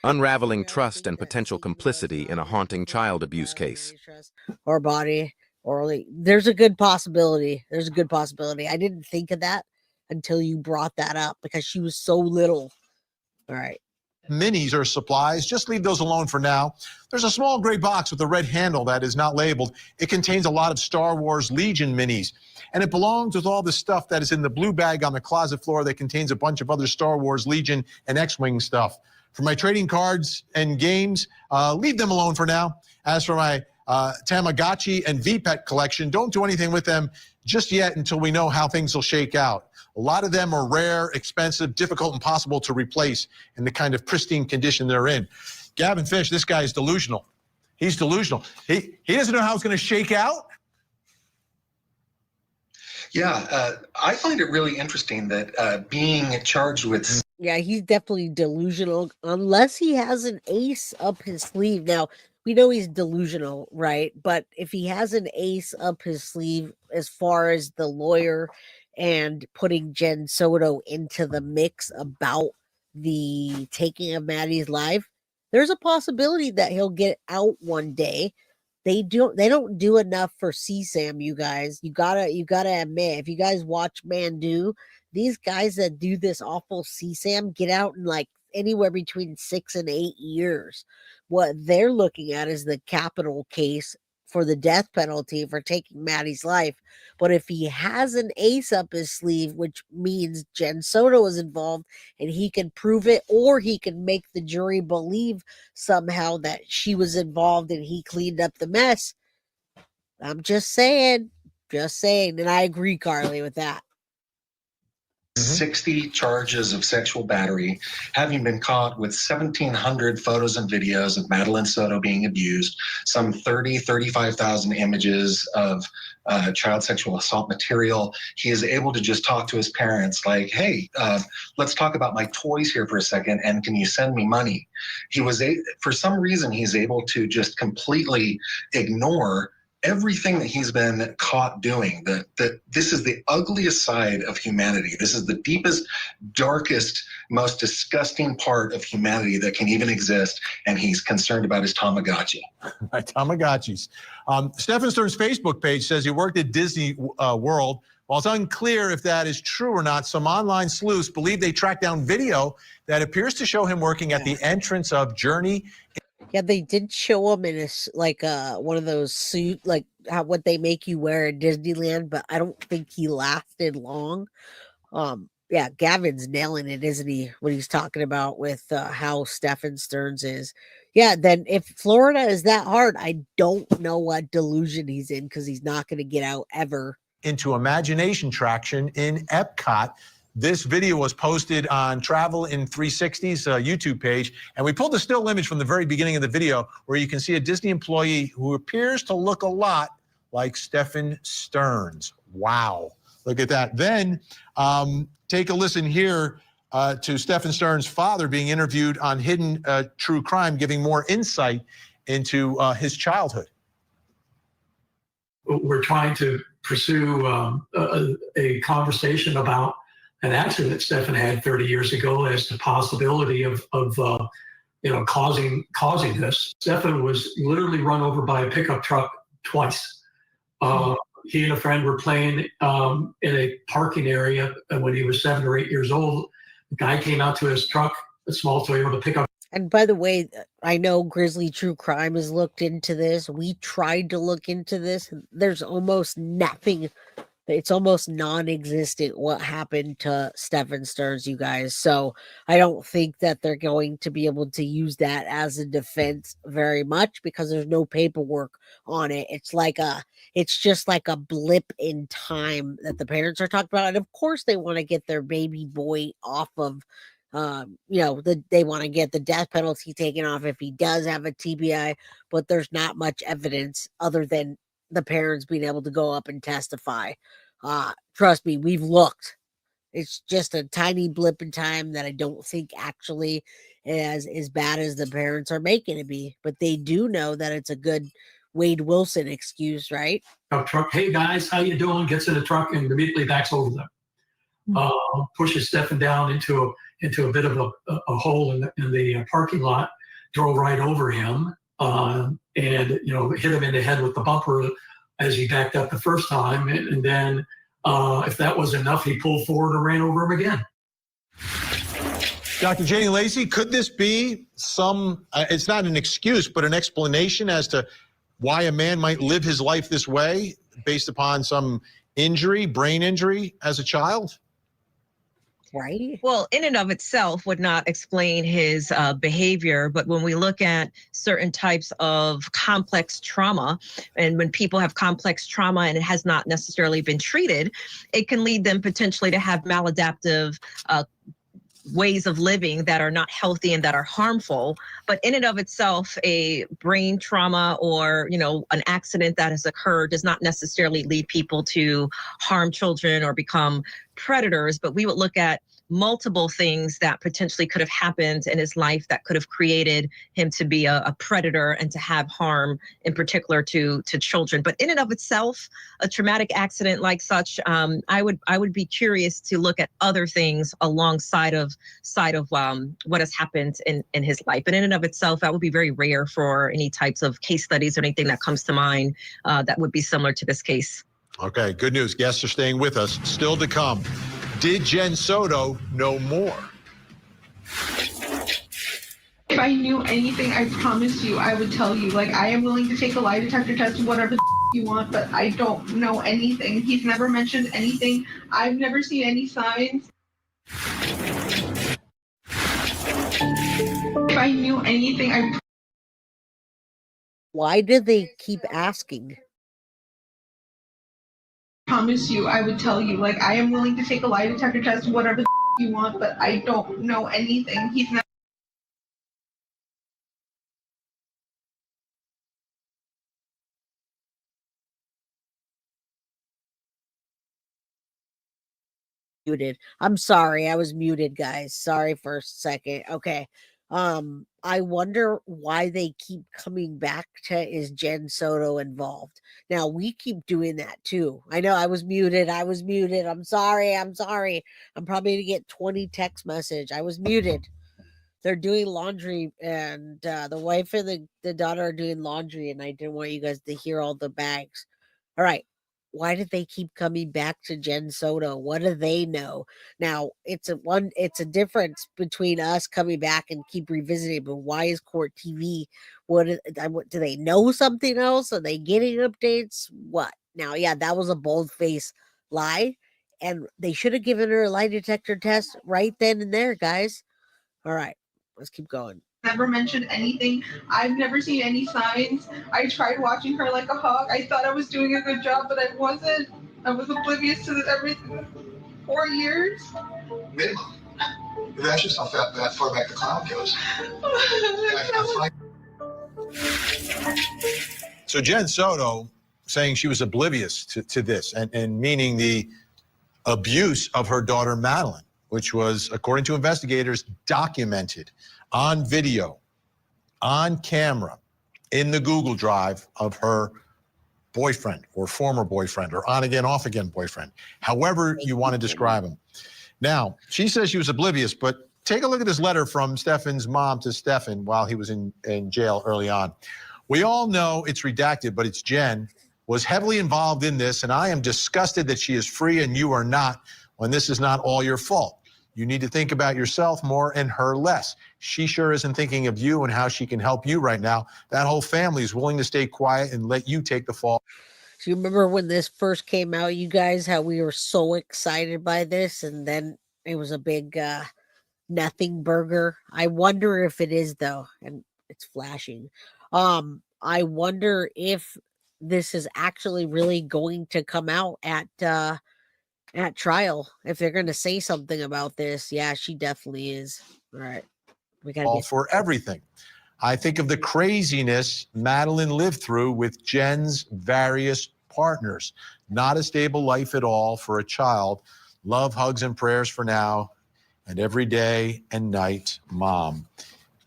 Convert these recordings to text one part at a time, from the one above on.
Unraveling trust and potential complicity in a haunting child abuse case. Or body, or there's a good possibility. There's a good possibility. I didn't think of that until you brought that up because she was so little. All right. Minis or supplies, just leave those alone for now. There's a small gray box with a red handle that is not labeled. It contains a lot of Star Wars Legion minis, and it belongs with all the stuff that is in the blue bag on the closet floor that contains a bunch of other Star Wars Legion and X-Wing stuff. For my trading cards and games, leave them alone for now. As for my Tamagotchi and VPET collection, don't do anything with them just yet until we know how things will shake out. A lot of them are rare, expensive, difficult, impossible to replace in the kind of pristine condition they're in. Gavin Fish, this guy is delusional. He's delusional. He doesn't know how it's going to shake out. Yeah, I find it really interesting that being charged with... Yeah, he's definitely delusional unless he has an ace up his sleeve. Now, we know he's delusional, right? But if he has an ace up his sleeve as far as the lawyer and putting Jenn Soto into the mix about the taking of Maddie's life, there's a possibility that he'll get out one day. They don't do enough for CSAM, you guys. You gotta admit, if you guys watch Mandu, these guys that do this awful CSAM get out in like anywhere between 6 and 8 years. What they're looking at is the capital case for the death penalty for taking Maddie's life. But if he has an ace up his sleeve, which means Jenn Soto is involved and he can prove it, or he can make the jury believe somehow that she was involved and he cleaned up the mess. I'm just saying. And I agree, Carly, with that. 60 charges of sexual battery, having been caught with 1,700 photos and videos of Maddie Soto being abused, some 35,000 images of child sexual assault material. He is able to just talk to his parents like, hey, let's talk about my toys here for a second, and can you send me money? For some reason, he's able to just completely ignore everything that he's been caught doing. That this is the ugliest side of humanity. This is the deepest, darkest, most disgusting part of humanity that can even exist, and he's concerned about his Tamagotchi. My Tamagotchis. Stephen Stern's Facebook page says he worked at Disney World. While it's unclear if that is true or not, some online sleuths believe they tracked down video that appears to show him working at the entrance of Journey. Yeah, they did show him in one of those suit, like what they make you wear at Disneyland, but I don't think he lasted long. Yeah, Gavin's nailing it, isn't he? When he's talking about with how Stephen Stearns is. Yeah, then if Florida is that hard, I don't know what delusion he's in, because he's not going to get out ever. Into Imagination Traction in Epcot. This video was posted on Travel in 360's YouTube page, and we pulled a still image from the very beginning of the video where you can see a Disney employee who appears to look a lot like Stephen Stearns. Wow, look at that. Then take a listen here to Stephen Stearns' father being interviewed on Hidden True Crime, giving more insight into his childhood. We're trying to pursue a conversation about an accident Stephen had 30 years ago as the possibility of causing this. Stephen was literally run over by a pickup truck twice. He and a friend were playing in a parking area, and when he was 7 or 8 years old, the guy came out to his truck, a small Toyota pickup. And by the way, I know Grizzly True Crime has looked into this. We tried to look into this. There's almost nothing. It's almost non-existent what happened to Stephen Stearns, you guys. So I don't think that they're going to be able to use that as a defense very much, because there's no paperwork on it. It's just like a blip in time that the parents are talking about. And of course they want to get their baby boy off of, they want to get the death penalty taken off if he does have a TBI, but there's not much evidence other than the parents being able to go up and testify. Trust me, we've looked. It's just a tiny blip in time that I don't think actually is as bad as the parents are making it be. But they do know that it's a good Wade Wilson excuse, right? Truck, hey guys, how you doing? Gets in the truck and immediately backs over them. Pushes Stephen down into into a bit of a hole in the parking lot, drove right over him, and hit him in the head with the bumper as he backed up the first time. And then if that was enough, he pulled forward and ran over him again. Dr. Janie Lacey, could this be it's not an excuse, but an explanation as to why a man might live his life this way based upon some injury, brain injury as a child? Right. Well, in and of itself would not explain his behavior. But when we look at certain types of complex trauma, and when people have complex trauma and it has not necessarily been treated, it can lead them potentially to have maladaptive ways of living that are not healthy and that are harmful. But in and of itself, a brain trauma or, an accident that has occurred does not necessarily lead people to harm children or become predators. But we would look at multiple things that potentially could have happened in his life that could have created him to be a predator and to have harm in particular to children. But in and of itself, a traumatic accident like such, I would be curious to look at other things alongside of what has happened in his life. But in and of itself, that would be very rare for any types of case studies or anything that comes to mind that would be similar to this case. Okay, good news. Guests are staying with us. Still to come. Did Jenn Soto know more? If I knew anything, I promise you, I would tell you. Like, I am willing to take a lie detector test, whatever the you want, but I don't know anything. He's never mentioned anything. I've never seen any signs. If I knew anything, I Why did they keep asking? promise you, I would tell you. Like, I am willing to take a lie detector test, whatever the you want, but I don't know anything. He's never. Muted. I'm sorry, I was muted, guys. Sorry for a second. Okay. I wonder why they keep coming back to is Jenn Soto involved? Now we keep doing that too. I know I was muted. I'm sorry. I'm probably gonna get 20 text message. I was muted. They're doing laundry, and the wife and the daughter are doing laundry, and I didn't want you guys to hear all the bags. All right. Why did they keep coming back to Jenn Soto? What do they know? Now, it's a difference between us coming back and keep revisiting, but why is Court TV? What do they know something else? Are they getting updates? What? Now, yeah, that was a bold-faced lie, and they should have given her a lie detector test right then and there, guys. All right, let's keep going. Never mentioned anything. I've never seen any signs. I tried watching her like a hawk. I thought I was doing a good job, but I wasn't. I was oblivious to everything. 4 years. Minimum. If you ask yourself that far back the cloud goes. So Jenn Soto saying she was oblivious to this, and meaning the abuse of her daughter Madeline, which was, according to investigators, documented on video, on camera, in the Google Drive of her boyfriend or former boyfriend or on-again, off-again boyfriend, however you want to describe him. Now, she says she was oblivious, but take a look at this letter from Stefan's mom to Stefan while he was in jail early on. We all know it's redacted, but it's Jenn was heavily involved in this, and I am disgusted that she is free and you are not, when this is not all your fault. You need to think about yourself more and her less. She sure isn't thinking of you and how she can help you right now. That whole family is willing to stay quiet and let you take the fall. Do you remember when this first came out, you guys, how we were so excited by this, and then it was a big nothing burger? I wonder if it is, though, and it's flashing. I wonder if this is actually really going to come out at trial, if they're going to say something about this. Yeah, she definitely is. All right. We got all for everything. I think of the craziness Madeline lived through with Jenn's various partners. Not a stable life at all for a child. Love, hugs, and prayers for now, and every day and night, Mom.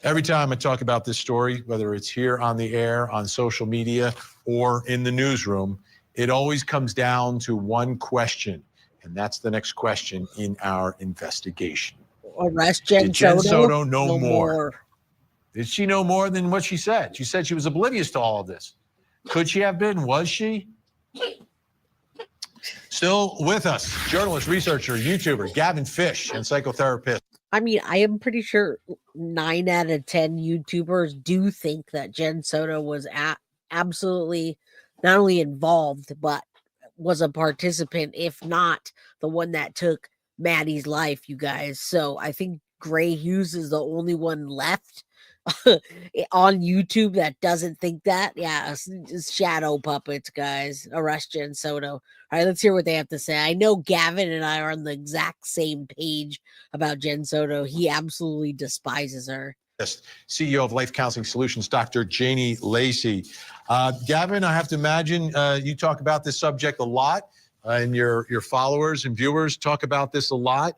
Every time I talk about this story, whether it's here on the air, on social media, or in the newsroom, it always comes down to one question. And that's the next question in our investigation. arrest Jenn Did Jenn Soto? Soto know more? Did she know more than what she said? She said she was oblivious to all of this. Could she have been? Was she? Still with us, journalist, researcher, YouTuber, Gavin Fish, and psychotherapist. I mean, I am pretty sure 9 out of 10 YouTubers do think that Jenn Soto was absolutely not only involved, but was a participant, if not the one that took Maddie's life, you guys. So I think Gray Hughes is the only one left on YouTube that doesn't think that. Yeah, it's shadow puppets, guys. Arrest Jenn Soto. All right, let's hear what they have to say. I know Gavin and I are on the exact same page about Jenn Soto. He absolutely despises her. CEO of Life Counseling Solutions, Dr. Janie Lacey. Gavin, I have to imagine you talk about this subject a lot, and your followers and viewers talk about this a lot.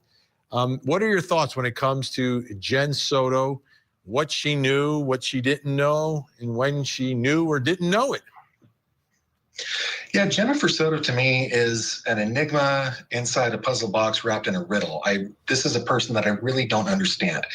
What are your thoughts when it comes to Jenn Soto, what she knew, what she didn't know, and when she knew or didn't know it? Yeah, Jennifer Soto to me is an enigma inside a puzzle box wrapped in a riddle. This is a person that I really don't understand.